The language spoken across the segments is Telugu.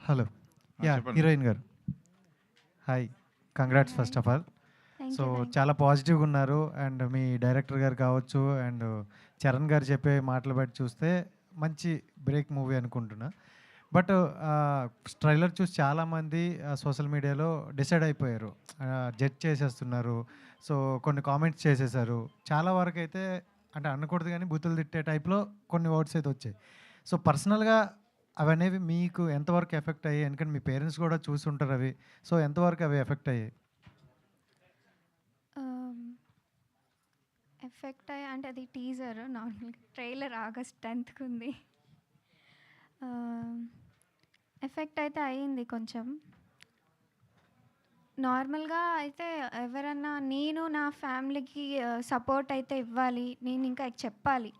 హలో. చెప్పండి. హీరోయిన్ గారు. Hi. Congrats first of all. Thank so, you. Thank చాలా పాజిటివ్‌గా ఉన్నారు. అండ్ మీ డైరెక్టర్ గారు కావచ్చు, అండ్ చరణ్ గారు చెప్పే మాటలు బట్టి చూస్తే మంచి బ్రేక్ మూవీ అనుకుంటున్నా. బట్ ట్రైలర్ చూసి చాలామంది సోషల్ మీడియాలో డిసైడ్ అయిపోయారు. జడ్జ్ చేసేస్తున్నారు. సో, కొన్ని కామెంట్స్ చేసేసారు. చాలా వరకైతే అంటే అనకూడదు కానీ బూతులు తిట్టే టైప్‌లో కొన్ని వర్డ్స్ అయితే వచ్చాయి. సో, పర్సనల్‌గా అవనేవి మీకు ఎంతవరకు ఎఫెక్ట్ అయ్యాయి? ఎందుకంటే మీ పేరెంట్స్ కూడా చూసుంటారు అవి. సో, ఎంతవరకు అవి ఎఫెక్ట్ అయ్యాయి? ఎఫెక్ట్ అయ్యా అంటే అది టీజర్ నార్మల్గా ట్రైలర్ ఆగస్ట్ 10th ఉంది. ఎఫెక్ట్ అయితే అయ్యింది కొంచెం. నార్మల్గా అయితే ఎవరన్నా నేను నా ఫ్యామిలీకి సపోర్ట్ అయితే ఇవ్వాలి, నేను ఇంకా చెప్పాలి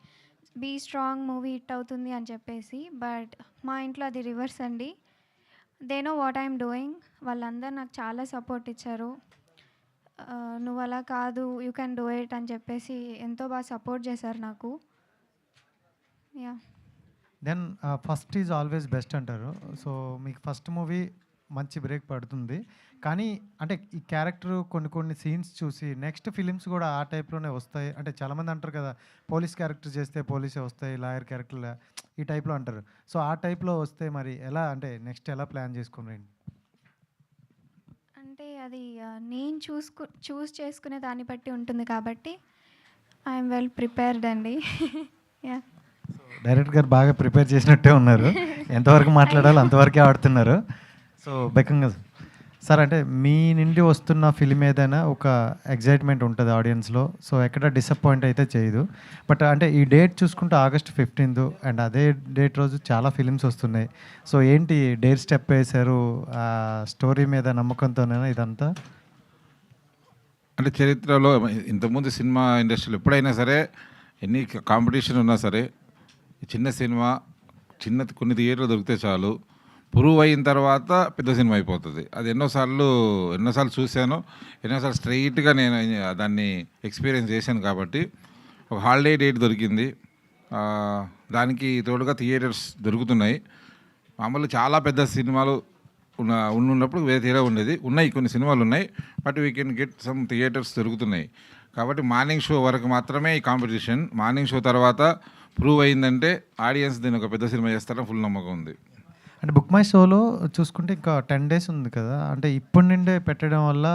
బీ స్ట్రాంగ్ మూవీ హిట్ అవుతుంది అని చెప్పేసి. బట్ మా ఇంట్లో అది రివర్స్ అండి. They know what I'm doing. వాళ్ళందరూ నాకు చాలా సపోర్ట్ ఇచ్చారు. నువ్వు అలా కాదు, యూ కెన్ డూ ఇట్ అని చెప్పేసి ఎంతో బాగా సపోర్ట్ చేశారు నాకు. Yeah. Then first is always best అంటారు. సో, మీకు ఫస్ట్ మూవీ మంచి బ్రేక్ పడుతుంది. కానీ అంటే ఈ క్యారెక్టర్ కొన్ని కొన్ని సీన్స్ చూసి నెక్స్ట్ ఫిలిమ్స్ కూడా ఆ టైప్‌లోనే వస్తాయి. అంటే చాలామంది అంటారు కదా! పోలీస్ క్యారెక్టర్ చేస్తే పోలీసే వస్తాయి. లాయర్ క్యారెక్టర్‌ల ఈ టైప్‌లో అంటారు. సో, ఆ టైప్‌లో వస్తే మరి ఎలా అంటే నెక్స్ట్ ఎలా ప్లాన్ చేసుకున్నారు? అంటే అది నేను చూస్ చేసుకునే దాన్ని బట్టి ఉంటుంది కాబట్టి ఐఎమ్ వెల్ ప్రిపేర్డ్ అండి. యా. డైరెక్టర్ గారు బాగా ప్రిపేర్ చేసినట్టే ఉన్నారు. ఎంతవరకు మాట్లాడాలో అంతవరకే ఆడుతున్నారు. సో, బెకంగా సార్ అంటే మీ నుండి వస్తున్న ఫిల్మ్ ఏదైనా ఒక ఎక్సైట్మెంట్ ఉంటుంది ఆడియన్స్‌లో. సో, ఎక్కడ డిసప్పాయింట్ అయితే చేయదు. బట్ అంటే ఈ డేట్ చూసుకుంటే ఆగస్ట్ 15 అండ్ అదే డేట్ రోజు చాలా ఫిలిమ్స్ వస్తున్నాయి. సో, ఏంటి డేర్ స్టెప్ వేశారు? స్టోరీ మీద నమ్మకంతోనేనా ఇదంతా? అంటే చరిత్రలో ఇంతకుముందు సినిమా ఇండస్ట్రీలో ఎప్పుడైనా సరే ఎన్ని కాంపిటీషన్ ఉన్నా సరే చిన్న సినిమా కొన్ని థియేటర్లు దొరికితే చాలు, ప్రూవ్ అయిన తర్వాత పెద్ద సినిమా అయిపోతుంది. అది ఎన్నోసార్లు చూశాను, ఎన్నోసార్లు స్ట్రైట్గా నేను దాన్ని ఎక్స్పీరియన్స్ చేశాను. కాబట్టి ఒక హాలిడే డేట్ దొరికింది, దానికి తోడుగా థియేటర్స్ దొరుకుతున్నాయి. మామూలు చాలా పెద్ద సినిమాలు ఉన్నప్పుడు వేరే తీరా ఉండేది. ఉన్నాయి కొన్ని సినిమాలు ఉన్నాయి, but we can get some theatres దొరుకుతున్నాయి. కాబట్టి మార్నింగ్ షో వరకు మాత్రమే ఈ కాంపిటీషన్. మార్నింగ్ షో తర్వాత ప్రూవ్ అయిందంటే ఆడియన్స్ దీన్ని ఒక పెద్ద సినిమా చేస్తారని ఫుల్ నమ్మకం ఉంది. అంటే బుక్ మై షోలో చూసుకుంటే ఇంకా 10 days ఉంది కదా! అంటే ఇప్పటి నుండే పెట్టడం వల్ల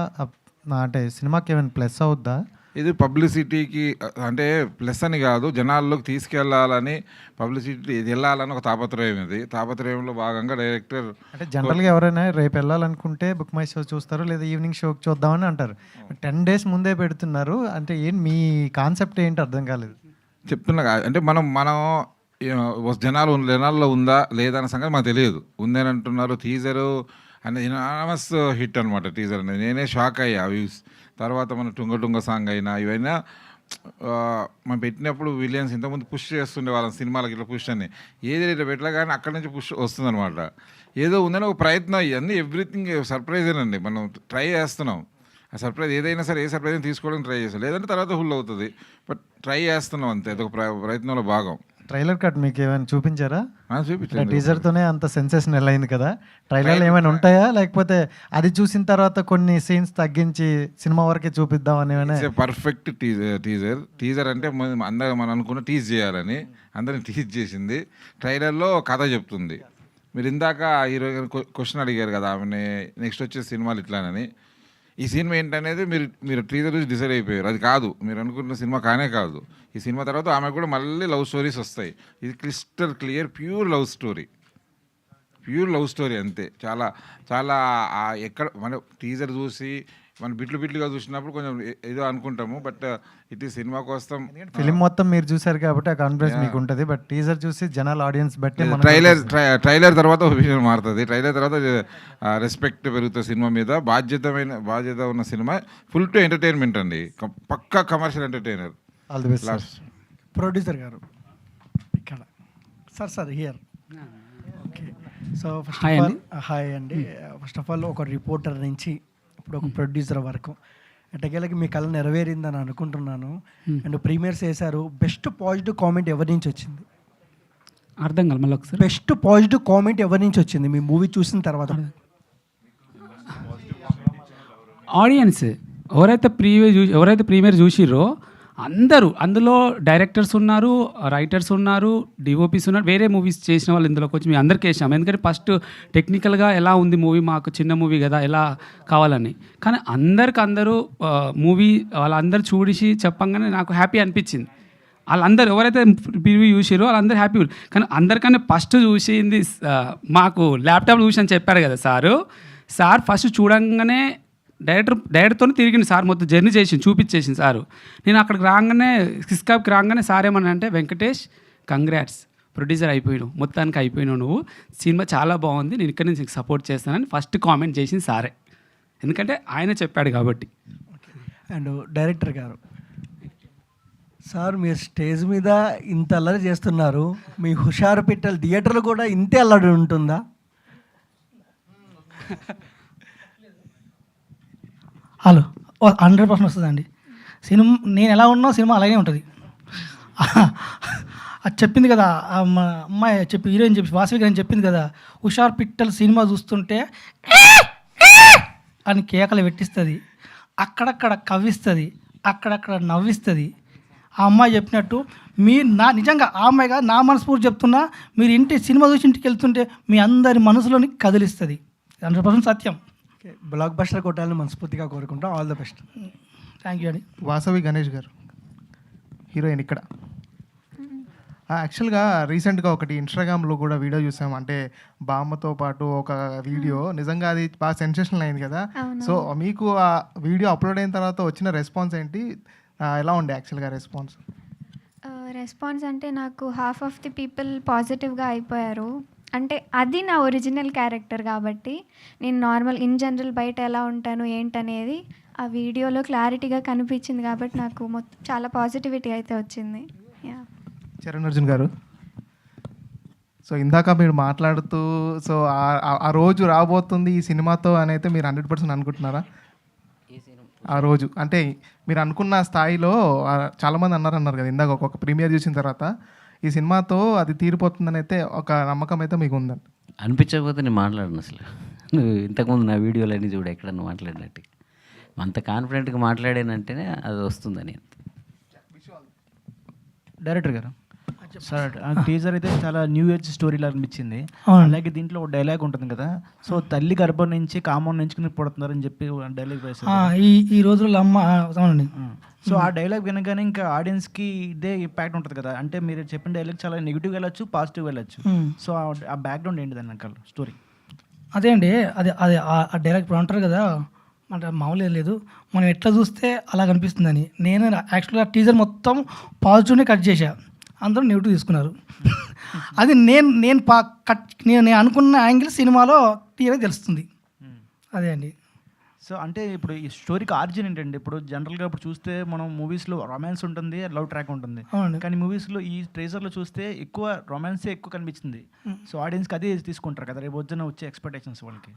అంటే సినిమాకి ఏమైనా ప్లస్ అవుద్దా? ఇది పబ్లిసిటీకి అంటే ప్లస్ అని కాదు, జనాల్లోకి తీసుకెళ్లాలని, పబ్లిసిటీ వెళ్ళాలని ఒక తాపత్రయం. ఇది తాపత్రయంలో భాగంగా డైరెక్టర్ అంటే జనరల్‌గా ఎవరైనా రేపు వెళ్ళాలనుకుంటే బుక్ మై షో చూస్తారు, లేదా ఈవినింగ్ షోకి చూద్దామని అంటారు. 10 days ముందే పెడుతున్నారు. అంటే మీ కాన్సెప్ట్ ఏంటి అర్థం కాలేదు. చెప్తున్నా అంటే మనం జనాల్లో ఉందా లేదా అనే సంగతి మనకు తెలియదు. ఉందని అంటున్నారు. టీజరు అనేది ఎనామస్ హిట్ అనమాట. టీజర్ అనేది నేనే షాక్ అయ్యా. వ్యూస్ తర్వాత మన టుంగ సాంగ్ అయినా ఇవైనా మనం పెట్టినప్పుడు విలియన్స్ ఇంతకుముందు పుష్ చేస్తుండే వాళ్ళ సినిమాలకి ఇట్లా పుష్ అని ఏది ఇట్లా పెట్టలే కానీ అక్కడి నుంచి పుష్ వస్తుందన్నమాట. ఏదో ఉందని ఒక ప్రయత్నం. ఇవన్నీ ఎవ్రీథింగ్ సర్ప్రైజేనండి. మనం ట్రై చేస్తున్నాం. ఆ సర్ప్రైజ్ ఏదైనా సరే, ఏ సర్ప్రైజ్ తీసుకోవడానికి ట్రై చేస్తాం, లేదంటే తర్వాత ఫుల్ అవుతుంది. బట్ ట్రై చేస్తున్నాం అంతే, అదొక ప్రయత్నంలో భాగం. ట్రైలర్ కట్ మీకు ఏమైనా చూపించారా? చూపించండి. టీజర్తోనే అంత సెన్సేషనల్ అయింది కదా! ట్రైలర్లు ఏమైనా ఉంటాయా, లేకపోతే అది చూసిన తర్వాత కొన్ని సీన్స్ తగ్గించి సినిమా వరకే చూపిద్దాం అని? పర్ఫెక్ట్ టీజర్ అంటే అందరూ మనం అనుకున్న టీజ్ చేయాలని అందరిని టీజ్ చేసింది. ట్రైలర్లో కథ చెప్తుంది. మీరు ఇందాక హీరో క్వశ్చన్ అడిగారు కదా ఆమెని, నెక్స్ట్ వచ్చే సినిమాలు ఇట్లానని. ఈ సినిమా ఏంటనేది మీరు టీజర్ చూసి డిసైడ్ అయిపోయారు. అది కాదు, మీరు అనుకున్న సినిమా కానే కాదు. ఈ సినిమా తర్వాత ఆమె కూడా మళ్ళీ లవ్ స్టోరీస్ వస్తాయి. ఇది crystal clear pure love story అంతే. చాలా చాలా ఎక్కడ మన టీజర్ చూసి మనం బిట్లుగా చూసినప్పుడు కొంచెం ఏదో అనుకుంటాము, బట్ ఇట్ ఈ సినిమా కోసం ఫిలిం మొత్తం మీరు చూసారు కాబట్టి ఆ కాన్ఫిడెన్స్ మీకు ఉంటుంది. బట్ టీజర్ చూసి జనాల ఆడియన్స్ బట్టి ట్రైలర్ తర్వాత ఒపీనియన్ మారుతుంది. ట్రైలర్ తర్వాత రెస్పెక్ట్ పెరుగుతుంది సినిమా మీద. బాధ్యత ఉన్న సినిమా. ఫుల్ టు ఎంటర్టైన్మెంట్ అండి, పక్కా commercial entertainer. All the best. Producer గారు ఇక్కడ sir here. Okay. So hi అండి. ఫస్ట్ ఆఫ్ ఆల్ ఒక రిపోర్టర్ నుంచి ఇప్పుడు ఒక ప్రొడ్యూసర్ వరకు ఎట్టకేలకి మీ కళ నెరవేరిందని అనుకుంటున్నాను. అండ్ ప్రీమియర్స్ చేశారు. బెస్ట్ పాజిటివ్ కామెంట్ ఎవరి నుంచి వచ్చింది? అర్థం కాదు మళ్ళీ ఒకసారి. బెస్ట్ పాజిటివ్ కామెంట్ ఎవరి నుంచి వచ్చింది మీ మూవీ చూసిన తర్వాత? ఆడియన్స్ ఎవరైతే ప్రీమియర్ చూసిర్రో అందరూ, అందులో డైరెక్టర్స్ ఉన్నారు, రైటర్స్ ఉన్నారు, డిఓపీస్ ఉన్నారు, వేరే మూవీస్ చేసిన వాళ్ళు ఇందులోకి వచ్చి మేము అందరికీ వేసాము. ఎందుకంటే ఫస్ట్ టెక్నికల్గా ఎలా ఉంది మూవీ, మాకు చిన్న మూవీ కదా ఎలా కావాలని. కానీ అందరూ మూవీ వాళ్ళందరూ చూసి చెప్పంగానే నాకు హ్యాపీ అనిపించింది. వాళ్ళందరూ ఎవరైతే ప్రివ్యూ చూసిరో వాళ్ళందరూ హ్యాపీ. కానీ అందరికన్నా ఫస్ట్ చూసింది మాకు ల్యాప్టాప్ చూసి అని చెప్పారు కదా సార్ ఫస్ట్ చూడంగానే డైరెక్టర్తో తిరిగింది సార్, మొత్తం జర్నీ చేసింది, చూపించేసింది సారు. నేను అక్కడికి రాగానే సిస్కాప్కి రాగానే సార్ ఏమన్నా అంటే, వెంకటేష్ కంగ్రాట్స్, ప్రొడ్యూసర్ అయిపోయినావు, మొత్తానికి అయిపోయినావు నువ్వు, సినిమా చాలా బాగుంది, నేను ఇక్కడ నుంచి సపోర్ట్ చేస్తానని ఫస్ట్ కామెంట్ చేసింది సారే. ఎందుకంటే ఆయన చెప్పాడు కాబట్టి. అండ్ డైరెక్టర్ గారు, సార్ మీరు స్టేజ్ మీద ఇంత అల్లరి చేస్తున్నారు, మీ హుషారు పిట్టల థియేటర్లో కూడా ఇంతే అల్లరి ఉంటుందా? హలో 100% వస్తుందండి. సినిమా నేను ఎలా ఉన్నా సినిమా అలాగే ఉంటుంది. అది చెప్పింది కదా మా అమ్మాయి హీరోయిన్ వాసవి గారు చెప్పింది కదా, హుషార్ పిట్టలు సినిమా చూస్తుంటే అని కేకలు పెట్టిస్తుంది, అక్కడక్కడ కవ్విస్తుంది, అక్కడక్కడ నవ్విస్తుంది. ఆ అమ్మాయి చెప్పినట్టు మీరు నిజంగా ఆ అమ్మాయిగా నా మనస్ఫూర్తి చెప్తున్నా, మీరు సినిమా చూసి ఇంటికి వెళ్తుంటే మీ అందరి మనసులోని కదిలిస్తుంది. 100% సత్యం. బ్లాక్ బస్టర్ కొట్టాలని మనస్ఫూర్తిగా కోరుకుంటాం. All the best. Thank you అండి. వాసవి గణేష్ గారు హీరోయిన్ ఇక్కడ. యాక్చువల్గా రీసెంట్గా ఒకటి ఇన్స్టాగ్రామ్లో కూడా వీడియో చూసాం, అంటే బామ్మతో పాటు ఒక వీడియో, నిజంగా అది బాగా సెన్సేషనల్ అయింది కదా. సో మీకు ఆ వీడియో అప్లోడ్ అయిన తర్వాత వచ్చిన రెస్పాన్స్ ఏంటి, ఎలా ఉండే యాక్చువల్గా రెస్పాన్స్? రెస్పాన్స్ అంటే నాకు హాఫ్ ఆఫ్ ది పీపుల్ పాజిటివ్గా అయిపోయారు. అంటే అది నా ఒరిజినల్ క్యారెక్టర్ కాబట్టి నేను నార్మల్ ఇన్ జనరల్ బయట ఎలా ఉంటాను ఏంటనేది ఆ వీడియోలో క్లారిటీగా కనిపించింది కాబట్టి నాకు చాలా పాజిటివిటీ అయితే వచ్చింది. చరణ్ అర్జున్ గారు, సో ఇందాక మీరు మాట్లాడుతూ సో ఆ రోజు రాబోతుంది ఈ సినిమాతో అని అయితే మీరు 100% అనుకుంటున్నారా? ఆ రోజు అంటే మీరు అనుకున్న స్థాయిలో చాలామంది అన్నారు కదా ఇందాక ఒక ప్రీమియర్ చూసిన తర్వాత ఈ సినిమాతో అది తీరిపోతుందని అయితే ఒక నమ్మకం అయితే మీకు ఉందండి? అనిపించకపోతే నేను మాట్లాడను అసలు. నువ్వు ఇంతకుముందు నా వీడియోలు అన్నీ చూడు, ఎక్కడ నువ్వు మాట్లాడినట్టు అంత కాన్ఫిడెంట్గా మాట్లాడానంటేనే అది వస్తుందని. డైరెక్టర్ గారు, సార్ టీజర్ అయితే చాలా న్యూ ఏజ్ స్టోరీ లాగా అనిపించింది. అలాగే దీంట్లో ఒక డైలాగ్ ఉంటుంది కదా, సో తల్లి గర్భం నుంచి కామన్ ఎంచుకుని పుడుతున్నారని చెప్పి డైలాగ్ వేశారు ఈ రోజుల్లో అమ్మ. అవునండి. సో ఆ డైలాగ్ వినగానే ఇంకా ఆడియన్స్కి ఇదే ఇంపాక్ట్ ఉంటుంది కదా. అంటే మీరు చెప్పిన డైలాగ్ చాలా నెగిటివ్ వెళ్ళొచ్చు, పాజిటివ్ వెళ్ళొచ్చు. సో ఆ బ్యాక్గ్రౌండ్ ఏంటి దాని వెనకాల స్టోరీ? అదే అండి, అది ఆ డైలాగ్ ఇప్పుడు అంటారు కదా, అంటే మామూలుగా లేదు, మనం ఎట్లా చూస్తే అలా కనిపిస్తుందని. నేను యాక్చువల్గా టీజర్ మొత్తం పాజిటివ్నే కట్ చేశా, అందరూ నెగిటివ్ తీసుకున్నారు. అది నేను అనుకున్న యాంగిల్ సినిమాలో క్లియర్గా తెలుస్తుంది. అదే అండి. సో అంటే ఇప్పుడు ఈ స్టోరీకి ఆరిజిన్ ఏంటండి? ఇప్పుడు జనరల్గా ఇప్పుడు చూస్తే మనం మూవీస్లో రొమాన్స్ ఉంటుంది, లవ్ ట్రాక్ ఉంటుంది. కానీ మూవీస్లో ఈ ట్రేజర్లో చూస్తే ఎక్కువ రొమాన్సే ఎక్కువ కనిపించింది. సో ఆడియన్స్కి అదే తీసుకుంటారు కదా, రేపు వద్దున వచ్చే ఎక్స్పెక్టేషన్స్ వాళ్ళకి.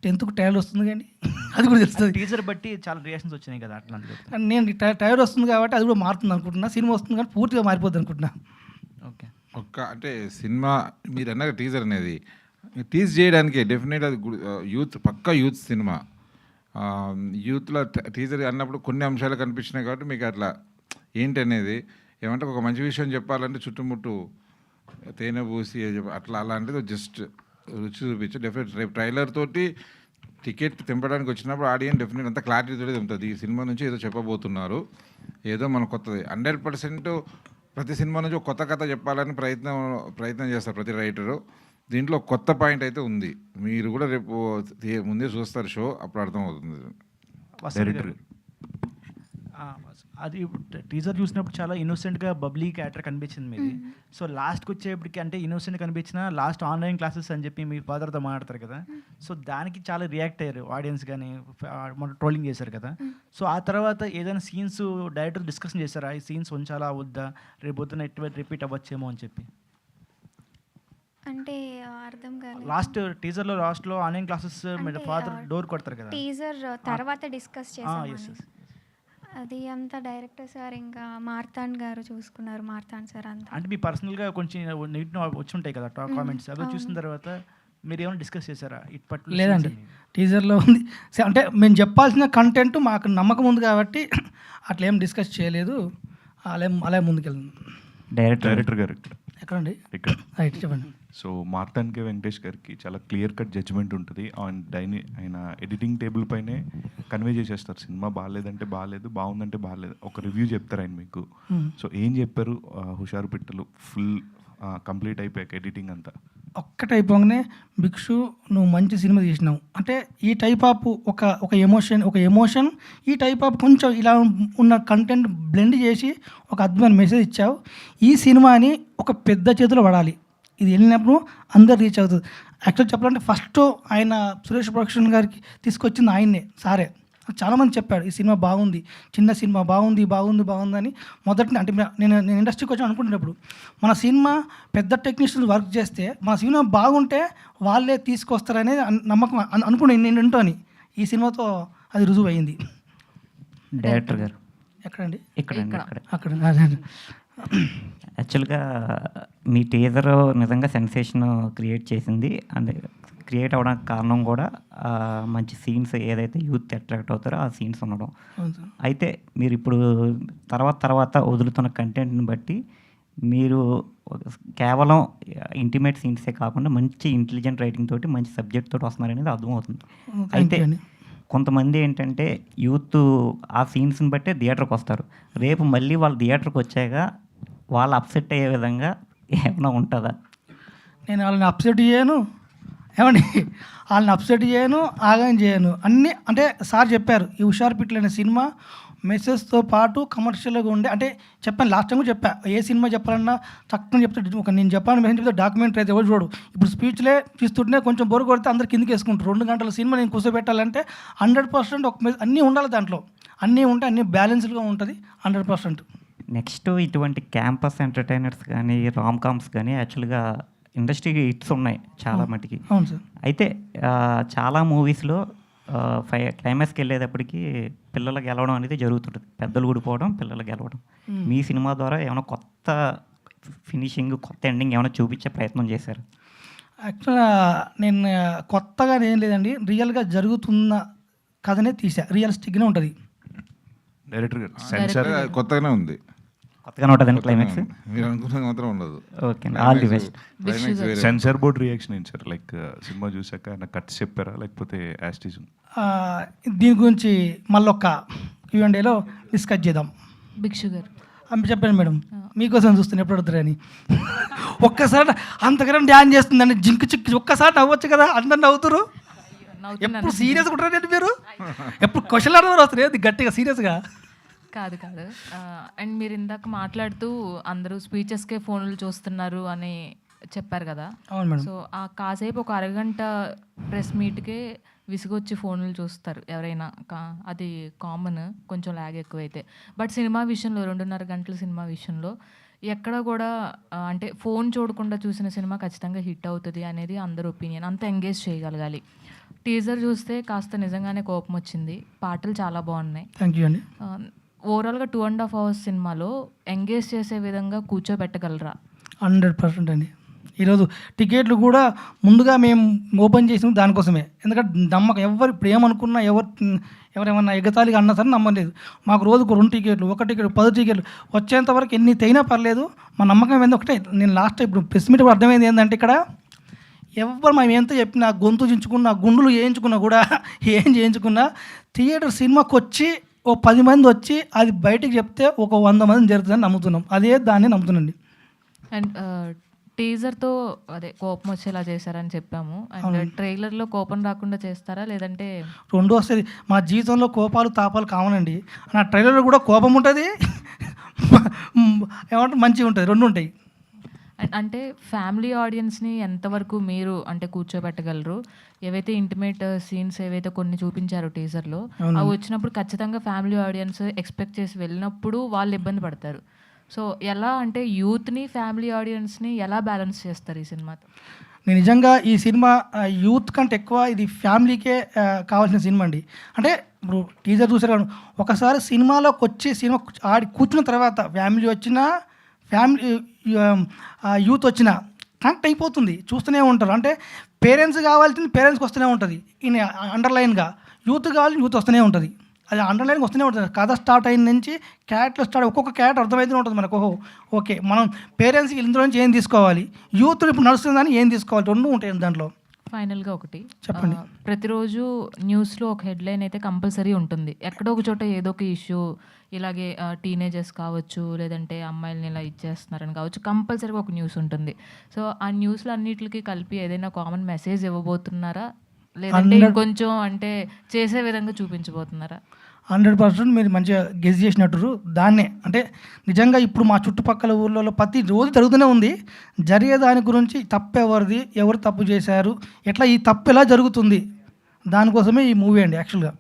10th ట్రయల్ వస్తుంది కానీ అది కూడా తెలుస్తుంది. టీజర్ బట్టి చాలా రియాక్షన్స్ వచ్చినాయి కదా అట్లాంటివి. నేను ట్రయల్ వస్తుంది కాబట్టి అది కూడా మారుతుంది అనుకుంటున్నా, సినిమా వస్తుంది కానీ పూర్తిగా మారిపోద్ది అనుకుంటున్నా. ఓకే. అంటే సినిమా మీరు అన్న టీజర్ అనేది టీజ్ చేయడానికి డెఫినెట్ అది యూత్, పక్కా యూత్ సినిమా. యూత్లో టీజర్ అన్నప్పుడు కొన్ని అంశాలు కనిపించినాయి కాబట్టి మీకు అట్లా ఏంటి అనేది ఏమంటే ఒక మంచి విషయం చెప్పాలంటే చుట్టుముట్టు తేనె పూసి అట్లా అలాంటిది జస్ట్ రుచి చూపించు. డెఫినెట్ రేపు ట్రైలర్ తోటి టికెట్ తెంపడానికి వచ్చినప్పుడు ఆడియన్స్ డెఫినెట్ అంతా క్లారిటీతో తెంపుతుంది. ఈ సినిమా నుంచి ఏదో చెప్పబోతున్నారు, ఏదో మన కొత్తది. 100% ప్రతి సినిమా నుంచి ఒక కొత్త కథ చెప్పాలని ప్రయత్నం చేస్తారు ప్రతి రైటరు. దీంట్లో కొత్త పాయింట్ అయితే ఉంది. మీరు కూడా రేపు ముందే చూస్తారు షో, అప్పుడు అర్థమవుతుంది. డైరెక్టర్ అది టీజర్ చూసినప్పుడు చాలా ఇన్నోసెంట్గా బబ్లీ క్యారెక్టర్ కనిపించింది మీది. సో లాస్ట్కి వచ్చేప్పటికి అంటే ఇన్నోసెంట్ కనిపించిన లాస్ట్ ఆన్లైన్ క్లాసెస్ అని చెప్పి మీ ఫాదర్తో మాట్లాడతారు కదా, సో దానికి చాలా రియాక్ట్ అయ్యారు ఆడియన్స్, కానీ మన ట్రోలింగ్ చేశారు కదా. సో ఆ తర్వాత ఏదైనా సీన్స్ డైరెక్టర్ డిస్కషన్ చేశారా, ఈ సీన్స్ ఉంచాలా వద్దా, రేపు పొద్దున రిపీట్ అవ్వచ్చేమో అని చెప్పి? అంటే అర్థం కాలేదు. లాస్ట్ టీజర్లో లాస్ట్లో ఆన్లైన్ క్లాసెస్ ఫాదర్ డోర్ కొడతారు కదా, టీజర్ తర్వాత డిస్కస్ చేసాం. అది అంతా డైరెక్టర్ సార్ ఇంకా మార్తాండ్ గారు చూసుకున్నారు. మార్తాండ్ సార్ అంతా. అంటే మీ పర్సనల్గా కొంచెం నెగిటివ్ వచ్చి ఉంటాయి కదా కామెంట్స్, అవి చూసిన తర్వాత మీరు ఏమైనా డిస్కస్ చేశారా ఇప్పట్లో? లేదండి, టీజర్లో ఉంది. అంటే మేము చెప్పాల్సిన కంటెంట్ మాకు నమ్మకం ఉంది కాబట్టి అట్లా ఏం డిస్కస్ చేయలేదు. అలా ముందుకెళ్ళాను. డైరెక్టర్ గారు ఎక్కడండి? ఇక్కడ రైట్, చెప్పండి. సో మార్తాండ్ కే వెంకటేష్ గారికి చాలా క్లియర్ కట్ జడ్జ్మెంట్ ఉంటుంది. ఆయన ఎడిటింగ్ టేబుల్ పైనే కన్వే చేసేస్తారు, సినిమా బాగాలేదంటే బాగాలేదు, బాగుందంటే బాగాలేదు, ఒక రివ్యూ చెప్తారు ఆయన మీకు. సో ఏం చెప్పారు హుషారు పిట్టలు ఫుల్ కంప్లీట్ అయిపోయాక ఎడిటింగ్ అంతా? ఒక్కటైపోగానే భిక్షు నువ్వు మంచి సినిమా తీసినావు అంటే ఈ టైప్ ఆఫ్ ఒక ఎమోషన్ ఈ టైప్ ఆఫ్ కొంచెం ఇలా ఉన్న కంటెంట్ బ్లెండ్ చేసి ఒక అద్భుతమైన మెసేజ్ ఇచ్చావు. ఈ సినిమాని ఒక పెద్ద చేతిలో పడాలి, ఇది వెళ్ళినప్పుడు అందరు రీచ్ అవుతుంది. యాక్చువల్ చెప్పాలంటే ఫస్ట్ ఆయన సురేష్ ప్రొడక్షన్ గారికి తీసుకొచ్చింది ఆయన్నే, సారే. చాలామంది చెప్పాడు ఈ సినిమా బాగుంది, చిన్న సినిమా బాగుంది అని. మొదటి అంటే నేను ఇండస్ట్రీకి వచ్చి అనుకుంటున్నప్పుడు మన సినిమా పెద్ద టెక్నీషియన్స్ వర్క్ చేస్తే మన సినిమా బాగుంటే వాళ్ళే తీసుకొస్తారనేది నమ్మకం అనుకున్నాను నేను ఇంటోని. ఈ సినిమాతో అది రుజువు అయింది. డైరెక్టర్ గారు ఎక్కడండి? అక్కడ యాక్చువల్గా మీ టీజర్ నిజంగా సెన్సేషన్ క్రియేట్ చేసింది. అండ్ క్రియేట్ అవ్వడానికి కారణం కూడా మంచి సీన్స్, ఏదైతే యూత్ అట్రాక్ట్ అవుతారో ఆ సీన్స్ ఉండడం. అయితే మీరు ఇప్పుడు తర్వాత వదులుతున్న కంటెంట్ని బట్టి మీరు కేవలం ఇంటిమేట్ సీన్సే కాకుండా మంచి ఇంటెలిజెంట్ రైటింగ్ తోటి మంచి సబ్జెక్ట్ తోటి వస్తున్నారనేది అర్థమవుతుంది. అయితే కొంతమంది ఏంటంటే యూత్ ఆ సీన్స్ని బట్టే థియేటర్కి వస్తారు. రేపు మళ్ళీ వాళ్ళు థియేటర్కి వచ్చాక వాళ్ళు అప్సెట్ అయ్యే విధంగా ఏమైనా ఉంటుందా? నేను వాళ్ళని అప్సెట్ చేయను, ఏమండి, వాళ్ళని అప్సెట్ చేయను, ఆగం చేయను. అన్నీ అంటే సార్ చెప్పారు, ఈ హుషారు పిట్టలు అనే సినిమా మెసేజ్తో పాటు కమర్షియల్గా ఉండే, అంటే చెప్పాను లాస్ట్ టైం కూడా చెప్పా, ఏ సినిమా చెప్పాలన్నా చక్కగా చెప్తే ఒక నేను చెప్పాలని మెసేజ్ చెప్తే డాక్యుమెంటరీ అయితే ఎవరు చూడు. ఇప్పుడు స్పీచ్లే చూస్తుంటే కొంచెం బొరు కొడితే అందరు కిందకి వేసుకుంటారు. 2 గంటల సినిమా నేను కూర్చోబెట్టాలంటే 100% ఒక అన్నీ ఉండాలి, దాంట్లో అన్నీ ఉంటే అన్నీ బ్యాలెన్స్డ్గా ఉంటుంది 100%. నెక్స్ట్ ఇటువంటి క్యాంపస్ ఎంటర్టైనర్స్ కానీ రామ్ కామ్స్ కానీ యాక్చువల్గా ఇండస్ట్రీకి హిట్స్ ఉన్నాయి చాలా మటుకి. అవును సార్. అయితే చాలా మూవీస్లో క్లైమాక్స్కి వెళ్ళేటప్పటికి పిల్లలు గెలవడం అనేది జరుగుతుంటుంది, పెద్దలు ఊడిపోవడం, పిల్లలు గెలవడం. మీ సినిమా ద్వారా ఏమైనా కొత్త ఫినిషింగ్, కొత్త ఎండింగ్ ఏమైనా చూపించే ప్రయత్నం చేశారు? యాక్చువల్గా నేను కొత్తగా ఏం లేదండి, రియల్గా జరుగుతున్న కథనే తీసా, రియలిస్టిక్గానే ఉంటుంది. డైరెక్టర్ గారు సెన్సార్ కొత్తగానే ఉంది, కొత్తగానే ఉంటుందండి క్లైమాక్స్? మీరు అనుకున్నది మాత్రం ఉండదు. Okay, all the best. Censor board reaction ఏంటి సార్? లైక్ సినిమా చూసాక ఆయన కట్స్ చెప్పారా లేకపోతే యాస్టీజ్? దీని గురించి మళ్ళీ ఒక Q&Aలో డిస్కస్ చేద్దాం. భిక్షు గారు చెప్పాను మేడం, మీకోసం చూస్తాను ఎప్పుడు అడుగుతారని. ఒక్కసారి అంతకన్నా డ్యాన్స్ చేస్తుందండి, జింకు చిక్కు, ఒక్కసారి నవ్వచ్చు కదా, అందరు నవ్వుతారు. ఎప్పుడు సీరియస్గా ఉంటారండి మీరు, ఎప్పుడు క్వశ్చన్ అడగారు వస్తారు గట్టిగా సీరియస్గా. కాదు అండ్ మీరు ఇందాక మాట్లాడుతూ అందరూ స్పీచెస్కే ఫోన్లు చూస్తున్నారు అని చెప్పారు కదా. అవును మేడం. సో ఆ కాసేపు ఒక అరగంట ప్రెస్ మీట్కే విసుగొచ్చి ఫోన్లు చూస్తారు ఎవరైనా, అది కామన్, కొంచెం ల్యాగ్ ఎక్కువైతే. బట్ సినిమా విషయంలో 2.5 గంటల సినిమా విషయంలో ఎక్కడ కూడా అంటే ఫోన్ చూడకుండా చూసిన సినిమా ఖచ్చితంగా హిట్ అవుతుంది అనేది అందరి ఒపీనియన్. అంత ఎంగేజ్ చేయగలగాలి. టీజర్ చూస్తే కాస్త నిజంగానే కోపం వచ్చింది, పాటలు చాలా బాగున్నాయి. థ్యాంక్ యూ అండి. ఓవరాల్గా 2.5 hours సినిమాలో ఎంగేజ్ చేసే విధంగా కూర్చోబెట్టగలరా? 100% అండి. ఈరోజు టికెట్లు కూడా ముందుగా మేము ఓపెన్ చేసిన దానికోసమే, ఎందుకంటే నమ్మకం ఎవరు ఇప్పుడు ఏమనుకున్నా ఎవరేమన్నా ఎగతాళిగా అన్నా సరే నమ్మలేదు. మాకు రోజుకు 2 టికెట్లు, 1 టికెట్, 10 టికెట్లు వచ్చేంతవరకు ఎన్ని తైనా పర్లేదు, మా నమ్మకం ఏంది ఒకటే. నేను లాస్ట్ ఇప్పుడు ప్రెస్ మీట్ అర్థమైంది ఏంటంటే ఇక్కడ ఎవరు మేము ఎంత చెప్పినా, గొంతు చించుకున్నా, గుండులు వేయించుకున్నా కూడా ఏం చేయించుకున్నా థియేటర్ సినిమాకి వచ్చి 10 మంది వచ్చి అది బయటికి చెప్తే 100 మంది జరుగుతుందని నమ్ముతున్నాం. అదే దాన్ని నమ్ముతున్నాండి. అండ్ టీజర్తో అదే కోపం వచ్చేలా చేశారని చెప్పాము. అండ్ ట్రైలర్లో కోపం రాకుండా చేస్తారా లేదంటే? 2 వస్తుంది. మా జీవితంలో కోపాలు తాపాలు కావనండి. నా ట్రైలర్లో కూడా కోపం ఉంటుంది, ఏమంటే మంచిగా ఉంటుంది, 2 ఉంటాయి. అంటే ఫ్యామిలీ ఆడియన్స్ని ఎంతవరకు మీరు అంటే కూర్చోబెట్టగలరు? ఏవైతే ఇంటిమేట్ సీన్స్ ఏవైతే కొన్ని చూపించారో టీజర్లో, అవి వచ్చినప్పుడు ఖచ్చితంగా ఫ్యామిలీ ఆడియన్స్ ఎక్స్పెక్ట్ చేసి వెళ్ళినప్పుడు వాళ్ళు ఇబ్బంది పడతారు. సో ఎలా అంటే యూత్ని, ఫ్యామిలీ ఆడియన్స్ని ఎలా బ్యాలెన్స్ చేస్తారు ఈ సినిమాతో? నేను నిజంగా ఈ సినిమా యూత్ కంటే ఎక్కువ ఇది ఫ్యామిలీకే కావాల్సిన సినిమా అండి. అంటే ఇప్పుడు టీజర్ చూసారు కానీ ఒకసారి సినిమాలోకి వచ్చి సినిమా ఆడి కూర్చున్న తర్వాత ఫ్యామిలీ వచ్చినా ఫ్యామిలీ యూత్ వచ్చినా కనెక్ట్ అయిపోతుంది, చూస్తూనే ఉంటారు. అంటే పేరెంట్స్ కావాల్సింది పేరెంట్స్కి వస్తూనే ఉంటుంది, ఈయన అండర్లైన్గా యూత్ కావాల్సింది యూత్ వస్తూనే ఉంటుంది. అది అండర్లైన్కి వస్తూనే ఉంటుంది. కథ స్టార్ట్ అయిన నుంచి క్యారెక్టర్ స్టార్ట్, ఒక్కొక్క క్యారెక్టర్ అర్థమవుతూనే ఉంటుంది మనకు. ఓకే మనం పేరెంట్స్కి ఇందులో నుంచి ఏం తీసుకోవాలి, యూత్ ఇప్పుడు నడుస్తుందని ఏం తీసుకోవాలి, రెండు ఉంటాయి దాంట్లో. ఫైనల్గా ఒకటి చెప్పండి. ప్రతిరోజు న్యూస్లో ఒక హెడ్లైన్ అయితే కంపల్సరీ ఉంటుంది. ఎక్కడో ఒక చోట ఏదో ఒక ఇష్యూ, ఇలాగే టీనేజర్స్ కావచ్చు, లేదంటే అమ్మాయిలని ఇలా ఇచ్చేస్తున్నారని కావచ్చు, కంపల్సరీగా ఒక న్యూస్ ఉంటుంది. సో ఆ న్యూస్లో అన్నిటికీ కలిపి ఏదైనా కామన్ మెసేజ్ ఇవ్వబోతున్నారా, లేదంటే కొంచెం అంటే చేసే విధంగా చూపించబోతున్నారా? 100% మీరు మంచిగా గెస్ చేసినట్టు దాన్నే. అంటే నిజంగా ఇప్పుడు మా చుట్టుపక్కల ఊళ్ళలో ప్రతి రోజు జరుగుతూనే ఉంది. జరిగే దాని గురించి తప్పు ఎవరిది, ఎవరు తప్పు చేశారు, ఎట్లా ఈ తప్పు ఎలా జరుగుతుంది, దానికోసమే ఈ మూవీ అండి యాక్చువల్గా.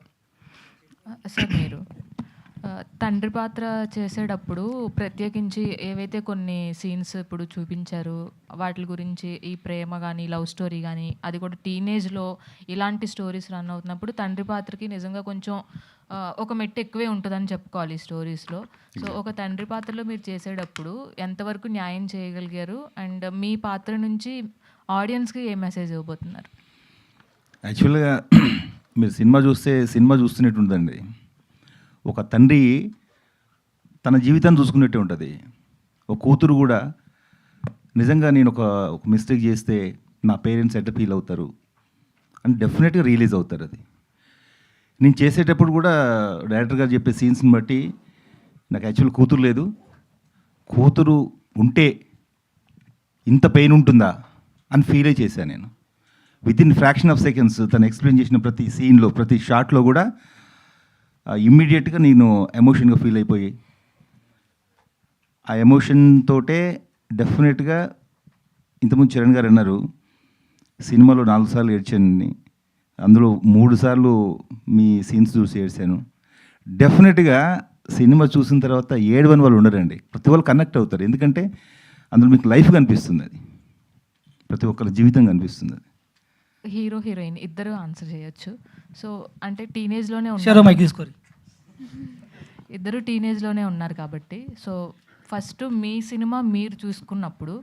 సార్ మీరు తండ్రి పాత్ర చేసేటప్పుడు ప్రత్యేకించి ఏవైతే కొన్ని సీన్స్ ఇప్పుడు చూపించారు వాటి గురించి, ఈ ప్రేమ కానీ లవ్ స్టోరీ కానీ, అది కూడా టీనేజ్లో ఇలాంటి స్టోరీస్ రన్ అవుతున్నప్పుడు తండ్రి పాత్రకి నిజంగా కొంచెం ఒక మెట్టు ఎక్కువే ఉంటుందని చెప్పుకోవాలి ఈ స్టోరీస్లో. సో ఒక తండ్రి పాత్రలో మీరు చేసేటప్పుడు ఎంతవరకు న్యాయం చేయగలిగారు, అండ్ మీ పాత్ర నుంచి ఆడియన్స్కి ఏ మెసేజ్ ఇవ్వబోతున్నారు? యాక్చువల్గా మీరు సినిమా చూస్తే సినిమా చూస్తున్నట్టు ఉంటుందండి. ఒక తండ్రి తన జీవితాన్ని చూసుకున్నట్టే ఉంటుంది. ఒక కూతురు కూడా నిజంగా నేను ఒక మిస్టేక్ చేస్తే నా పేరెంట్స్ ఎట్లా ఫీల్ అవుతారు అని డెఫినెట్గా రియలైజ్ అవుతారు. అది నేను చేసేటప్పుడు కూడా డైరెక్టర్ గారు చెప్పే సీన్స్ని బట్టి నాకు యాక్చువల్ కూతురు లేదు, కూతురు ఉంటే ఇంత పెయిన్ ఉంటుందా అని ఫీల్ అయి చేశాను నేను. వితిన్ ఫ్రాక్షన్ ఆఫ్ సెకండ్స్ తను ఎక్స్ప్లెయిన్ చేసిన ప్రతి సీన్లో ప్రతి షాట్లో కూడా ఇమ్మీడియట్గా నేను ఎమోషన్గా ఫీల్ అయిపోయి ఆ ఎమోషన్ తోటే డెఫినెట్గా ఇంతకుముందు చరణ్ గారు అన్నారు సినిమాలో 4 సార్లు ఏడ్చానని, అందులో 3 సార్లు మీ సీన్స్ చూసి ఏడ్చాను. డెఫినెట్గా సినిమా చూసిన తర్వాత ఏడవని వాళ్ళు ఉండరండి, ప్రతి వాళ్ళు కనెక్ట్ అవుతారు. ఎందుకంటే అందులో మీకు లైఫ్ కనిపిస్తుంది, అది ప్రతి ఒక్కరి జీవితం కనిపిస్తుంది. అది హీరో హీరోయిన్ ఇద్దరు ఆన్సర్ చేయొచ్చు. సో అంటే టీనేజ్లోనే మైక్ తీసుకోరు, ఇద్దరు టీనేజ్లోనే ఉన్నారు కాబట్టి, సో ఫస్ట్ మీ సినిమా మీరు చూసుకున్నప్పుడు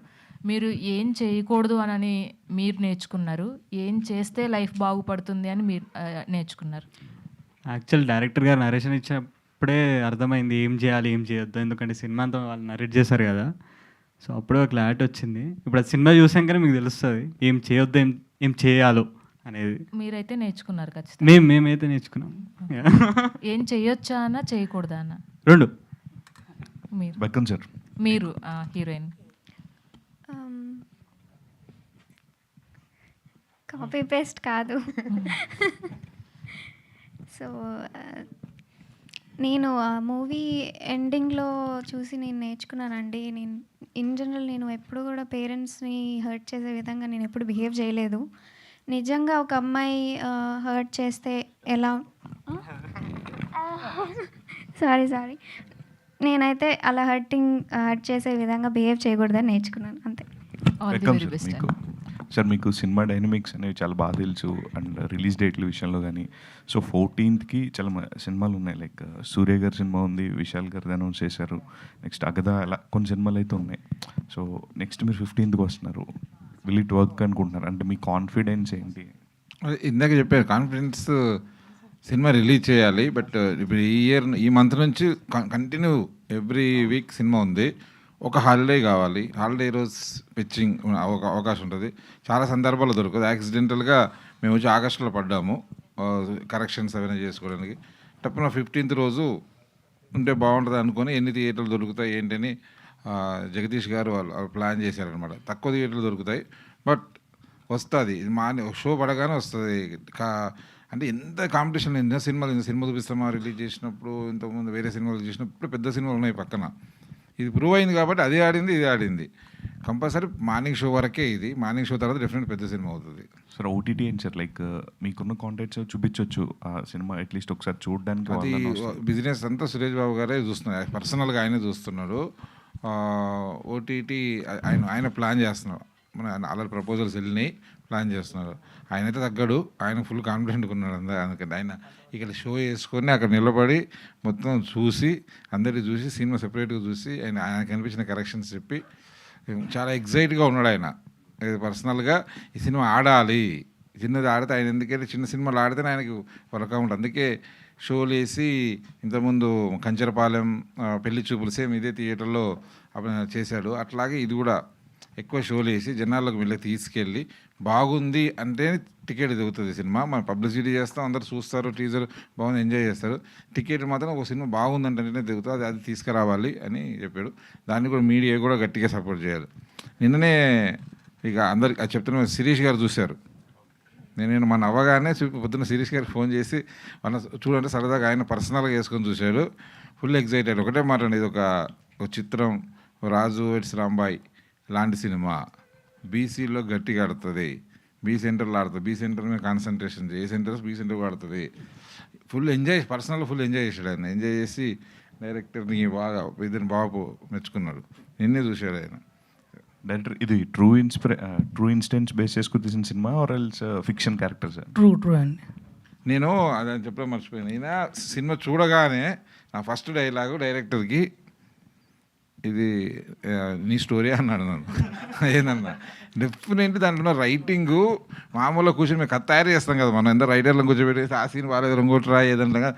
మీరు ఏం చేయకూడదు అని మీరు నేర్చుకున్నారు, ఏం చేస్తే లైఫ్ బాగుపడుతుంది అని మీరు నేర్చుకున్నారు? యాక్చువల్ డైరెక్టర్ గారు నరేషన్ ఇచ్చినప్పుడే అర్థమైంది ఏం చేయాలి ఏం చేయొద్దు, ఎందుకంటే సినిమా అంతా వాళ్ళు నరేట్ చేశారు కదా. సో అప్పుడే ఒక క్లారిటీ వచ్చింది. ఇప్పుడు ఆ సినిమా చూసాకనే మీకు తెలుస్తుంది ఏం చేయొద్దు ఏం చేయాలో అనేది. మీరైతే నేర్చుకున్నారు ఖచ్చితంగా. మేమైతే నేర్చుకున్నాం. ఏం చేయొచ్చా అన్న చేయకూడదా అన్న? రెండు. మీరు హీరోయిన్. కాపీ పేస్ట్ కాదు. సో నేను ఆ మూవీ ఎండింగ్లో చూసి నేను నేర్చుకున్నానండి. నేను ఇన్ జనరల్ నేను ఎప్పుడు కూడా పేరెంట్స్ని హర్ట్ చేసే విధంగా నేను ఎప్పుడు బిహేవ్ చేయలేదు. నిజంగా ఒక అమ్మాయి హర్ట్ చేస్తే ఎలా సారీ నేనైతే అలా హర్ట్ చేసే విధంగా బిహేవ్ చేయకూడదని నేర్చుకున్నాను అంతే. సార్ మీకు సినిమా డైనమిక్స్ అనేవి చాలా బాగా తెలుసు, అండ్ రిలీజ్ డేట్ల విషయంలో కానీ. సో 14th చాలా సినిమాలు ఉన్నాయి, లైక్ సూర్య గారి సినిమా ఉంది, విశాల్ గారిది అనౌన్స్ చేశారు, నెక్స్ట్ అగదా, అలా కొన్ని సినిమాలు అయితే ఉన్నాయి. సో నెక్స్ట్ మీరు 15th వస్తున్నారు, విల్ ఇట్ వర్క్ అనుకుంటున్నారు? అంటే మీ కాన్ఫిడెన్స్ ఏంటి? ఇందాక చెప్పారు కాన్ఫిడెన్స్, సినిమా రిలీజ్ చేయాలి. బట్ ఇప్పుడు ఈ మంత్ నుంచి కంటిన్యూ ఎవ్రీ వీక్ సినిమా ఉంది. ఒక హాలిడే కావాలి, హాలిడే రోజు పిచ్చింగ్ అవకాశం ఉంటుంది. చాలా సందర్భాలు దొరకదు. యాక్సిడెంటల్గా మేము వచ్చి ఆగస్టులో పడ్డాము కరెక్షన్స్ అవన్నీ చేసుకోవడానికి. తప్పన 15th రోజు ఉంటే బాగుంటుంది అనుకొని ఎన్ని థియేటర్లు దొరుకుతాయి ఏంటని జగదీష్ గారు వాళ్ళు ప్లాన్ చేశారనమాట. తక్కువ థియేటర్లు దొరుకుతాయి, బట్ వస్తుంది. షో పడగానే వస్తుంది. అంటే ఎంత కాంపిటీషన్, ఎన్నో సినిమా చూపిస్తామా రిలీజ్ చేసినప్పుడు, ఇంతకుముందు వేరే సినిమాలు చేసినప్పుడు పెద్ద సినిమాలు ఉన్నాయి పక్కన. ఇది ప్రూవ్ అయింది కాబట్టి అది ఆడింది ఇది ఆడింది. కంపల్సరీ మార్నింగ్ షో వరకే ఇది, మార్నింగ్ షో తర్వాత డెఫినెట్ పెద్ద సినిమా అవుతుంది. సార్ ఓటీటీ ఏంటి సార్, లైక్ మీకున్న కాంటాక్ట్స్ చూపించవచ్చు ఆ సినిమా అట్లీస్ట్ ఒకసారి చూడడానికి? అది బిజినెస్ అంతా సురేష్ బాబు గారే చూస్తున్నారు, పర్సనల్గా ఆయనే చూస్తున్నాడు. ఓటీటీ ఆయన ప్లాన్ చేస్తున్నారు. మన ఆల్రెడీ ప్రపోజల్స్ వెళ్ళినాయి, ప్లాన్ చేస్తున్నారు. ఆయన అయితే తగ్గడు, ఆయన ఫుల్ కాన్ఫిడెంట్గా ఉన్నాడు. అందుకని ఆయన ఇక్కడ షో వేసుకొని అక్కడ నిలబడి మొత్తం చూసి అందరికీ చూసి సినిమా సెపరేట్గా చూసి ఆయన కనిపించిన కరెక్షన్స్ చెప్పి చాలా ఎగ్జైట్గా ఉన్నాడు. ఆయన పర్సనల్గా ఈ సినిమా ఆడాలి, చిన్నది ఆడితే ఆయన ఎందుకంటే చిన్న సినిమాలు ఆడితేనే ఆయనకు వర్క్ ఉంటుంది. అందుకే షోలు వేసి ఇంతకుముందు కంచరపాలెం, పెళ్లి చూపులు సేమ్ ఇదే థియేటర్లో చేశాడు. అట్లాగే ఇది కూడా ఎక్కువ షోలు వేసి జనాలకు వెళ్ళి తీసుకెళ్ళి బాగుంది అంటే టికెట్ దిగుతుంది సినిమా. మనం పబ్లిసిటీ చేస్తాం, అందరు చూస్తారు, టీజర్ బాగుంది ఎంజాయ్ చేస్తారు. టికెట్ మాత్రం ఒక సినిమా బాగుందంటేనే దిగుతుంది, అది తీసుకురావాలి అని చెప్పాడు. దాన్ని కూడా మీడియా కూడా గట్టిగా సపోర్ట్ చేయాలి. నిన్ననే ఇక అందరికి అది చెప్తున్నా, శిరీష్ గారు చూశారు. నేను మన అవ్వగానే పొద్దున్న శిరీష్ గారికి ఫోన్ చేసి మన చూడండి సరదాగా ఆయన పర్సనల్గా వేసుకొని చూశాడు. Full excited. ఒకటే మాట అండి, ఇది ఒక చిత్రం, రాజు వెడ్స్ రాంబాయ్ లాంటి సినిమా బీసీలో గట్టిగా ఆడుతుంది, బీ సెంటర్లో ఆడుతుంది, బీ సెంటర్ మీద concentration A centers B center ఆడుతుంది. ఫుల్ ఎంజాయ్, పర్సనల్గా ఫుల్ ఎంజాయ్ చేశాడు ఆయన. ఎంజాయ్ చేసి డైరెక్టర్ని బాగా ఇద్దరిని బాగా మెచ్చుకున్నాడు. నిన్నే చూశాడు ఆయన. డైరెక్టర్ ఇది ట్రూ ఇన్సిడెంట్స్ బేస్ చేసుకుని తీసిన cinema or else fiction characters? True అండి. నేను అది చెప్పడం మర్చిపోయాను. ఈయన సినిమా చూడగానే నా ఫస్ట్ డైలాగు డైరెక్టర్కి, ఇది నీ స్టోరీ అన్నాడు నన్ను. ఏందన్నా డెఫినెట్లీ దాంట్లో రైటింగు మామూలుగా కూర్చొని మేము కథ తయారు చేస్తాం కదా, మనం ఎంత రైటర్లను కూర్చోబెట్టేసి ఆ సీన్ బాగాలేదు ఇంకోటి రా ఏదంటే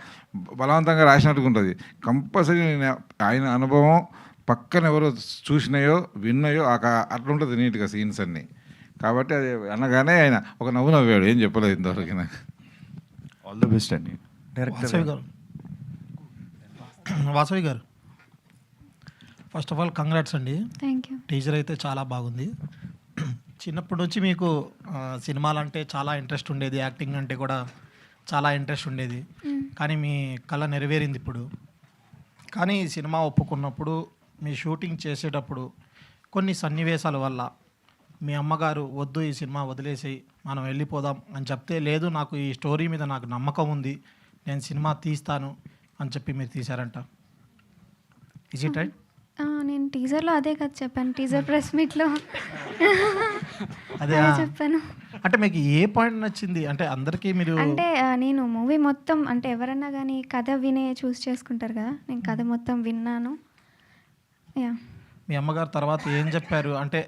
బలవంతంగా రాసినట్టుగా ఉంటుంది. కంపల్సరీ నేను ఆయన అనుభవం పక్కన ఎవరో చూసినాయో విన్నాయో అట్లుంటుంది నీట్గా సీన్స్ అన్నీ. కాబట్టి అది అనగానే ఆయన ఒక నవ్వు నవ్వాడు, ఏం చెప్పలేదు ఇంతవరకు నాకు. ఆల్ ది బెస్ట్ అండి. డైరెక్టర్ వాసవి గారు, ఫస్ట్ ఆఫ్ ఆల్ కంగ్రాట్స్ అండి. Thank you. టీజర్ అయితే చాలా బాగుంది. చిన్నప్పటి నుంచి మీకు సినిమాలంటే చాలా ఇంట్రెస్ట్ ఉండేది, యాక్టింగ్ అంటే కూడా చాలా ఇంట్రెస్ట్ ఉండేది. కానీ మీ కళ నెరవేరింది ఇప్పుడు. కానీ ఈ సినిమా ఒప్పుకున్నప్పుడు, మీ షూటింగ్ చేసేటప్పుడు కొన్ని సన్నివేశాల వల్ల మీ అమ్మగారు వద్దు ఈ సినిమా వదిలేసి మనం వెళ్ళిపోదాం అని చెప్తే, లేదు నాకు ఈ స్టోరీ మీద నాకు నమ్మకం ఉంది, నేను సినిమా తీస్తాను అని చెప్పి మీరు తీశారంట. Is it right? నేను టీజర్లో అదే కదా చెప్పాను, టీజర్ ప్రెస్ మీట్లో అదే చెప్పాను. అంటే మీకు ఏ పాయింట్ నచ్చింది? అంటే అందరికీ మీరు అంటే నేను మూవీ మొత్తం అంటే ఎవరన్నా కానీ కథ వినే చూస్ చేసుకుంటారు కదా, నేను కథ మొత్తం విన్నాను. యా. మీ అమ్మగారు తర్వాత ఏం చెప్పారు? అంటే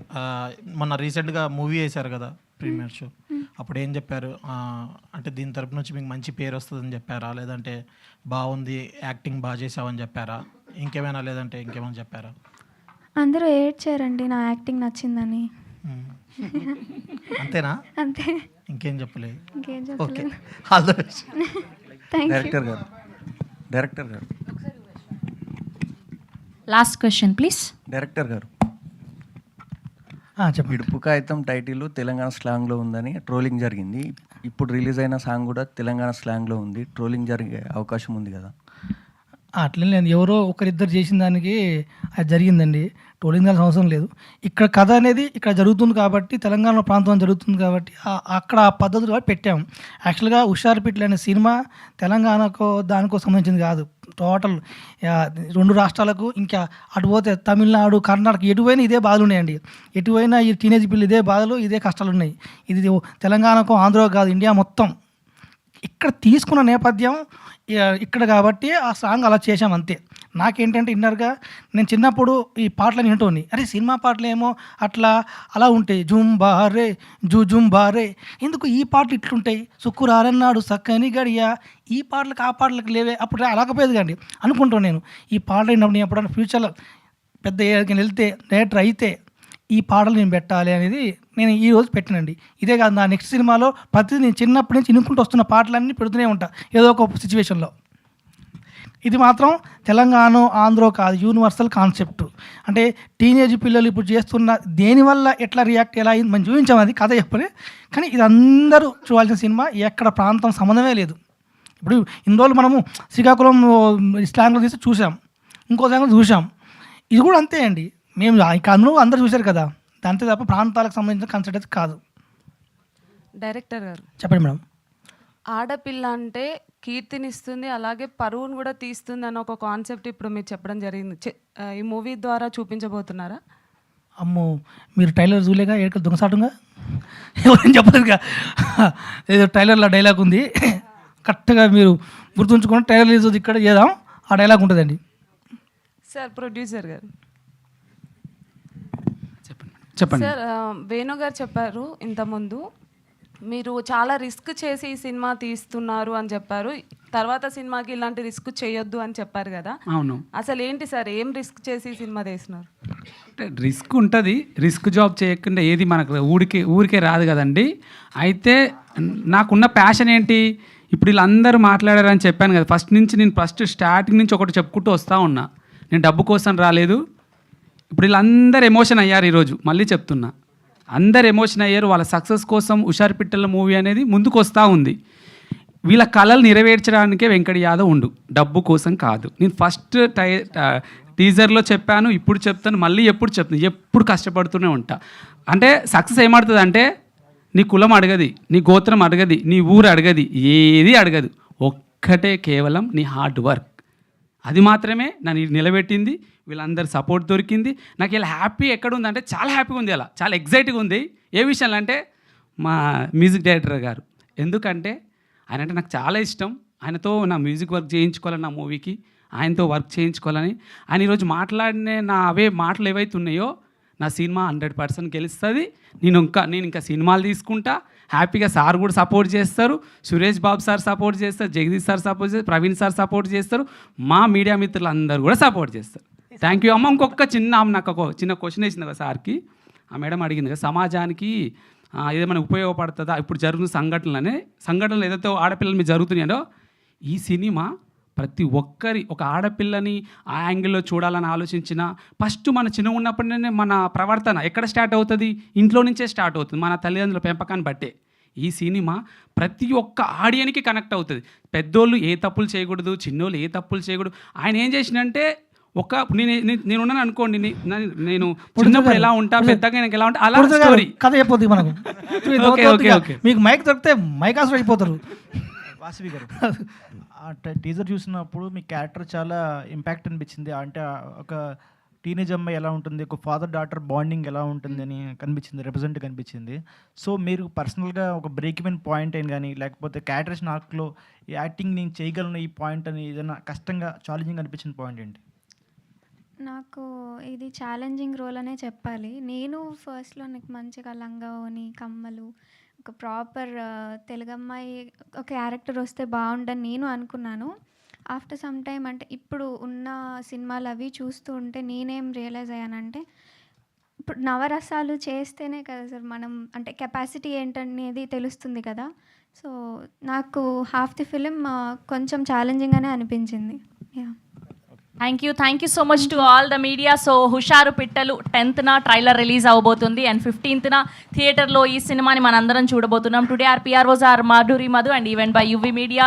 మొన్న రీసెంట్గా మూవీ వేశారు కదా ప్రీమియర్ షో, అప్పుడు ఏం చెప్పారు? అంటే దీని తరపు నుంచి మీకు మంచి పేరు వస్తుందని చెప్పారా, లేదంటే బాగుంది యాక్టింగ్ బాగా చేసావని చెప్పారా, ఇంకేమైనా లేదంటే ఇంకేమైనా చెప్పారా? అందరూ ఏడ్చారండి నా యాక్టింగ్ నచ్చిందని. అంతేనా? అంతే, ఇంకేం చెప్పలేదు. ఇంకేం ఓకే, చెప్పలేదు. All the best. Thank you. Director గారు లాస్ట్ క్వశ్చన్ ప్లీజ్. డైరెక్టర్ గారు, చెప్పండి. ఇడుపు కాగితం టైటిల్ తెలంగాణ స్లాంగ్లో ఉందని ట్రోలింగ్ జరిగింది. ఇప్పుడు రిలీజ్ అయిన సాంగ్ కూడా తెలంగాణ స్లాంగ్లో ఉంది. ట్రోలింగ్ జరిగే అవకాశం ఉంది కదా? అట్లే లేదు, ఎవరో ఒకరిద్దరు చేసిన దానికి అది జరిగిందండి. ట్రోలింగ్ చేయాల్సిన అవసరం లేదు. ఇక్కడ కథ అనేది ఇక్కడ జరుగుతుంది కాబట్టి, తెలంగాణ ప్రాంతం జరుగుతుంది కాబట్టి అక్కడ ఆ పద్ధతులు కాబట్టి పెట్టాము. యాక్చువల్గా హుషారుపిట్లు అనే సినిమా తెలంగాణకు దానికో సంబంధించింది కాదు. టోటల్ 2 రాష్ట్రాలకు, ఇంకా అటు పోతే తమిళనాడు, కర్ణాటక, ఎటువైనా ఇదే బాధలు ఉన్నాయండి. ఎటువైనా ఈ టీనేజ్ పిల్లలు ఇదే బాధలు, ఇదే కష్టాలు ఉన్నాయి. ఇది తెలంగాణకు, ఆంధ్ర కాదు, ఇండియా మొత్తం. ఇక్కడ తీసుకున్న నేపథ్యం ఇక్కడ కాబట్టి ఆ సాంగ్ అలా చేసాం అంతే. నాకేంటంటే ఇన్నర్గా నేను చిన్నప్పుడు ఈ పాటలను వింటోని, అరే సినిమా పాటలు ఏమో అలా ఉంటాయి, జుంబారే జుంబారే, ఎందుకు ఈ పాటలు ఇట్లుంటాయి, సుక్కురారన్నాడు సక్కని గడియా, ఈ పాటలకు ఆ పాటలకు లేవే, అప్పుడు అలాగపోయేది కండి అనుకుంటాను నేను. ఈ పాటలు విన్నప్పుడు నేను ఎప్పుడైనా ఫ్యూచర్లో పెద్ద ఏరికని వెళ్తే, డైరెక్టర్ అయితే ఈ పాటలు నేను పెట్టాలి అనేది నేను ఈరోజు పెట్టినండి. ఇదే కాదు, నా నెక్స్ట్ సినిమాలో ప్రతి నేను చిన్నప్పటి నుంచి ఇనుకుంటూ వస్తున్న పాటలన్నీ పెడుతూనే ఉంటా ఏదో ఒక సిచ్యువేషన్లో. ఇది మాత్రం తెలంగాణ, ఆంధ్ర కాదు, యూనివర్సల్ కాన్సెప్ట్. అంటే టీనేజ్ పిల్లలు ఇప్పుడు చేస్తున్న దేనివల్ల ఎట్లా రియాక్ట్ ఎలా అయింది మనం చూపించాం, అది కథ చెప్పలే. కానీ ఇది అందరూ చూడాల్సిన సినిమా, ఎక్కడ ప్రాంతం సంబంధమే లేదు. ఇప్పుడు ఇన్ని రోజులు మనము శ్రీకాకుళం స్లాంగ్లో తీసి చూసాం, ఇంకో స్లాంగ్లో చూసాం. ఇది కూడా అంతే అండి. మేము ఇక అందరూ చూశారు కదా, అంతే తప్ప ప్రాంతాలకు సంబంధించిన కాన్సెప్ట్ అయితే కాదు. డైరెక్టర్ గారు చెప్పండి మేడం. ఆడపిల్ల అంటే కీర్తినిస్తుంది, అలాగే పరువును కూడా తీస్తుంది అన్న ఒక కాన్సెప్ట్ ఇప్పుడు మీరు చెప్పడం జరిగింది. ఈ మూవీ ద్వారా చూపించబోతున్నారా? అమ్మో మీరు ట్రైలర్ చూడలేక ఎక్కడ దొంగసాటుగా ఎవరైనా చెప్పలేదుగా, ఏదో ట్రైలర్లో డైలాగ్ ఉంది, కరెక్ట్గా మీరు గుర్తుంచుకొని ట్రైలర్ రిలీజ్ ఇక్కడ చేద్దాం, ఆ డైలాగ్ ఉంటుందండి. సార్ ప్రొడ్యూసర్ గారు చెప్పండి. సార్ వేణు గారు చెప్పారు ఇంతకుముందు మీరు చాలా రిస్క్ చేసి ఈ సినిమా తీస్తున్నారు అని చెప్పారు, తర్వాత సినిమాకి ఇలాంటి రిస్క్ చేయొద్దు అని చెప్పారు కదా. అవును. అసలు ఏంటి సార్, ఏం రిస్క్ చేసి ఈ సినిమా తీస్తున్నారు? అంటే రిస్క్ ఉంటుంది, రిస్క్ జాబ్ చేయకుండా ఏది మనకు ఊరికే రాదు కదండి. అయితే నాకున్న ప్యాషన్ ఏంటి, ఇప్పుడు వీళ్ళందరూ మాట్లాడారని చెప్పాను కదా, ఫస్ట్ స్టార్టింగ్ నుంచి ఒకటి చెప్పుకుంటూ వస్తూ ఉన్నా. నేను డబ్బు కోసం రాలేదు. ఇప్పుడు వీళ్ళందరూ ఎమోషన్ అయ్యారు ఈరోజు, మళ్ళీ చెప్తున్నా, అందరు ఎమోషన్ అయ్యారు. వాళ్ళ సక్సెస్ కోసం హుషారు పిట్టల మూవీ అనేది ముందుకు వస్తూ ఉంది. వీళ్ళ కళలు నెరవేర్చడానికే వెంకట్ యాదవ్ ఉండు, డబ్బు కోసం కాదు. నేను ఫస్ట్ టీజర్లో చెప్పాను, ఇప్పుడు చెప్తాను, మళ్ళీ ఎప్పుడు చెప్తాను, ఎప్పుడు కష్టపడుతూనే ఉంటా. అంటే సక్సెస్ ఏమడుతుంది అంటే నీ కులం అడగది, నీ గోత్రం అడగది, నీ ఊరు అడగది, ఏది అడగదు, ఒక్కటే కేవలం నీ హార్డ్ వర్క్. అది మాత్రమే నన్ను నిలబెట్టింది. వీళ్ళందరూ సపోర్ట్ దొరికింది. నాకు ఇలా హ్యాపీ ఎక్కడ ఉందంటే చాలా హ్యాపీగా ఉంది, అలా చాలా ఎగ్జైట్గా ఉంది. ఏ విషయంలో అంటే మా మ్యూజిక్ డైరెక్టర్ గారు, ఎందుకంటే ఆయన అంటే నాకు చాలా ఇష్టం. ఆయనతో నా మ్యూజిక్ వర్క్ చేయించుకోవాలని, నా మూవీకి ఆయనతో వర్క్ చేయించుకోవాలని. ఆయన ఈరోజు మాట్లాడిన నా అవే మాటలు ఏవైతే ఉన్నాయో, నా సినిమా 100% గెలుస్తుంది. నేను ఇంకా సినిమాలు తీసుకుంటా హ్యాపీగా. సార్ కూడా సపోర్ట్ చేస్తారు, సురేష్ బాబు సార్ సపోర్ట్ చేస్తారు, జగదీష్ సార్ సపోర్ట్ చేస్తారు, ప్రవీణ్ సార్ సపోర్ట్ చేస్తారు, మా మీడియా మిత్రులు అందరూ కూడా సపోర్ట్ చేస్తారు. థ్యాంక్ యూ అమ్మ. ఇంకొక నాకు ఒక చిన్న క్వశ్చన్ వేసింది కదా సార్కి, ఆ మేడం అడిగింది కదా, సమాజానికి ఏదేమైనా ఉపయోగపడుతుందా ఇప్పుడు జరుగుతున్న సంఘటనలు ఏదైతే ఆడపిల్లల మీద జరుగుతున్నాయో, ఈ సినిమా ప్రతి ఒక్కరి ఒక ఆడపిల్లని ఆ యాంగిల్లో చూడాలని ఆలోచించిన ఫస్ట్ మన చిన్న ఉన్నప్పటినే మన ప్రవర్తన ఎక్కడ స్టార్ట్ అవుతుంది, ఇంట్లో నుంచే స్టార్ట్ అవుతుంది, మన తల్లిదండ్రుల పెంపకాన్ని బట్టే. ఈ సినిమా ప్రతి ఒక్క ఆడియన్కి కనెక్ట్ అవుతుంది. పెద్దోళ్ళు ఏ తప్పులు చేయకూడదు, చిన్నోళ్ళు ఏ తప్పులు చేయకూడదు. ఆయన ఏం చేసినంటే నేనున్నాను అనుకోండి, నేను చిన్నప్పుడు ఎలా ఉంటా, పెద్దగా నాకు ఎలా ఉంటా, అలా స్టోరీ కథ చెప్పొద్దు మనకు. మీకు మైక్ దొరికితే మైక్ ఆసరు అయిపోతారు. వాసవి గారు, ఆ టీజర్ చూసినప్పుడు మీ క్యారెక్టర్ చాలా ఇంపాక్ట్ అనిపించింది. అంటే ఒక టీనేజ్ అమ్మాయి ఎలా ఉంటుంది, ఒక ఫాదర్ డాటర్ బాండింగ్ ఎలా ఉంటుంది అని కనిపించింది, రిప్రజెంట్ కనిపించింది. సో మీరు పర్సనల్గా ఒక బ్రేక్ ఈవెన్ పాయింట్ అయిన కానీ, లేకపోతే క్యారెక్టరేషన్ ఆర్క్లో ఈ యాక్టింగ్ నేను చేయగలను ఈ పాయింట్ అని ఏదైనా కష్టంగా ఛాలెంజింగ్ అనిపించిన పాయింట్ ఏంటి? నాకు ఇది ఛాలెంజింగ్ రోల్ అనే చెప్పాలి. నేను ఫస్ట్లో నాకు మంచిగా లంగావోని, కమ్మలు, ఒక ప్రాపర్ తెలుగమ్మాయి ఒక క్యారెక్టర్ వస్తే బాగుండని నేను అనుకున్నాను. ఆఫ్టర్ సమ్ టైమ్ అంటే ఇప్పుడు ఉన్న సినిమాలు అవి చూస్తూ ఉంటే నేనేం రియలైజ్ అయ్యానంటే, ఇప్పుడు నవరసాలు చేస్తేనే కదా సార్ మనం అంటే కెపాసిటీ ఏంటనేది తెలుస్తుంది కదా. సో నాకు హాఫ్ ది ఫిలిం కొంచెం ఛాలెంజింగ్గానే అనిపించింది. Yeah, thank you so much to all the media. So హుషారు పిట్టలు 10th ట్రైలర్ రిలీజ్ అవబోతుంది అండ్ 15th థియేటర్లో ఈ సినిమాని మనందరం చూడబోతున్నాం. Today R PROs R Madhuri Madhu and event by UV media.